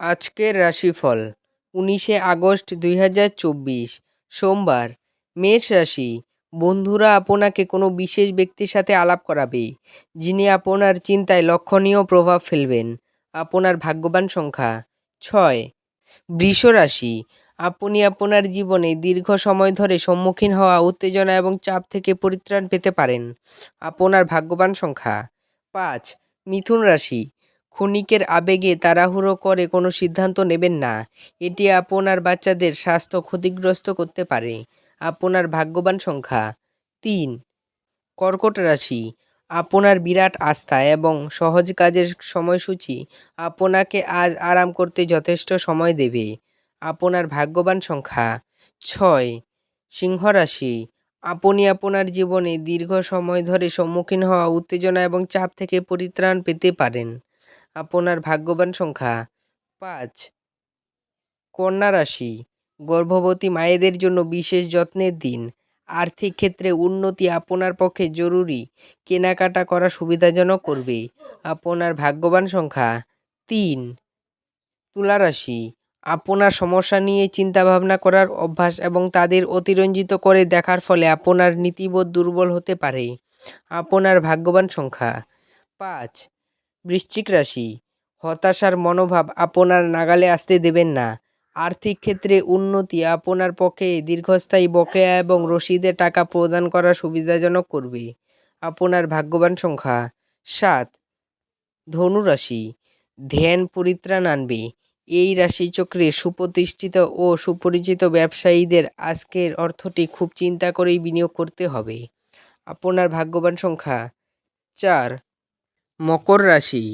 আজকের রাশিফল 19 আগস্ট 2024 সোমবার। মেষ রাশি। বন্ধুরা আপনাকে কোনো বিশেষ ব্যক্তির সাথে আলাপ করাবে, যিনি আপনার চিন্তায় লক্ষণীয় প্রভাব ফেলবেন। আপনার ভাগ্যবান সংখ্যা 6। বৃষ রাশি। আপনি আপনার জীবনে দীর্ঘ সময় ধরে সম্মুখীন হওয়া উত্তেজনা এবং চাপ থেকে পরিত্রাণ পেতে পারেন। আপনার ভাগ্যবান সংখ্যা 5। মিথুন রাশি। ক্ষণিকের আবেগে তাড়াহুড়ো করে কোনো সিদ্ধান্ত নেবেন না, এটি আপনার বাচ্চাদের স্বাস্থ্য ক্ষতিগ্রস্ত করতে পারে। আপনার ভাগ্যবান সংখ্যা 3। কর্কট রাশি। আপনার বিরাট আস্থা এবং সহজ কাজের সময়সূচি আপনাকে আজ আরাম করতে যথেষ্ট সময় দেবে। আপনার ভাগ্যবান সংখ্যা 6। সিংহ রাশি। আপনি আপনার জীবনে দীর্ঘ সময় ধরে সম্মুখীন হওয়া উত্তেজনা এবং চাপ থেকে পরিত্রাণ পেতে পারেন। আপনার ভাগ্যবান সংখ্যা 5। কন্যা রাশি। গর্ভবতী মায়েদের জন্য বিশেষ যত্নের দিন। আর্থিক ক্ষেত্রে উন্নতি আপনার পক্ষে জরুরি কেনাকাটা করা সুবিধাজনক করবে। আপনার ভাগ্যবান সংখ্যা 3। তুলা রাশি। আপনার সমস্যা নিয়ে চিন্তাভাবনা করার অভ্যাস এবং তাদের অতিরঞ্জিত করে দেখার ফলে আপনার নীতিবোধ দুর্বল হতে পারে। আপনার ভাগ্যবান সংখ্যা 5। বৃশ্চিক রাশি। হতাশার মনোভাব আপনার নাগালে আসতে দেবেন না। আর্থিক ক্ষেত্রে উন্নতি আপনার পক্ষে দীর্ঘস্থায়ী বকেয়া এবং রসিদে টাকা প্রদান করা সুবিধাজনক করবে। আপনার ভাগ্যবান সংখ্যা 7। ধনু রাশি। ধ্যান পরিত্রাণ আনবে। এই রাশিচক্রে সুপ্রতিষ্ঠিত ও সুপরিচিত ব্যবসায়ীদের আজকের অর্থটি খুব চিন্তা করেই বিনিয়োগ করতে হবে। আপনার ভাগ্যবান সংখ্যা 4। মকর রাশি।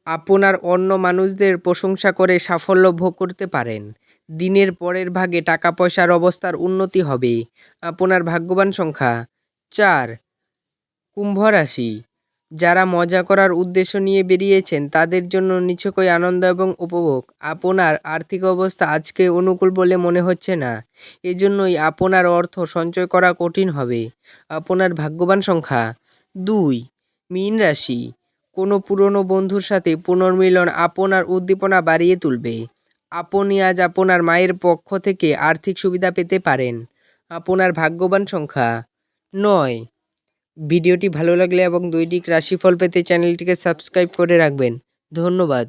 আপনার অন্য মানুষদের প্রশংসা করে সাফল্য ভোগ করতে পারেন। দিনের পরের ভাগে টাকা পয়সার অবস্থার উন্নতি হবে। আপনার ভাগ্যবান সংখ্যা 4। কুম্ভ রাশি। যারা মজা করার উদ্দেশ্য নিয়ে বেরিয়েছেন তাদের জন্য নিছকই আনন্দ এবং উপভোগ। আপনার আর্থিক অবস্থা আজকে অনুকূল বলে মনে হচ্ছে না, এজন্যই আপনার অর্থ সঞ্চয় করা কঠিন হবে। আপনার ভাগ্যবান সংখ্যা 2। মীন রাশি। কোনো পুরনো বন্ধুর সাথে পুনর্মিলন আপনার উদ্দীপনা বাড়িয়ে তুলবে। আপনি আজ আপনার মায়ের পক্ষ থেকে আর্থিক সুবিধা পেতে পারেন। আপনার ভাগ্যবান সংখ্যা 9। ভিডিওটি ভালো লাগলে এবং দৈনিক রাশিফল পেতে চ্যানেলটিকে সাবস্ক্রাইব করে রাখবেন। ধন্যবাদ।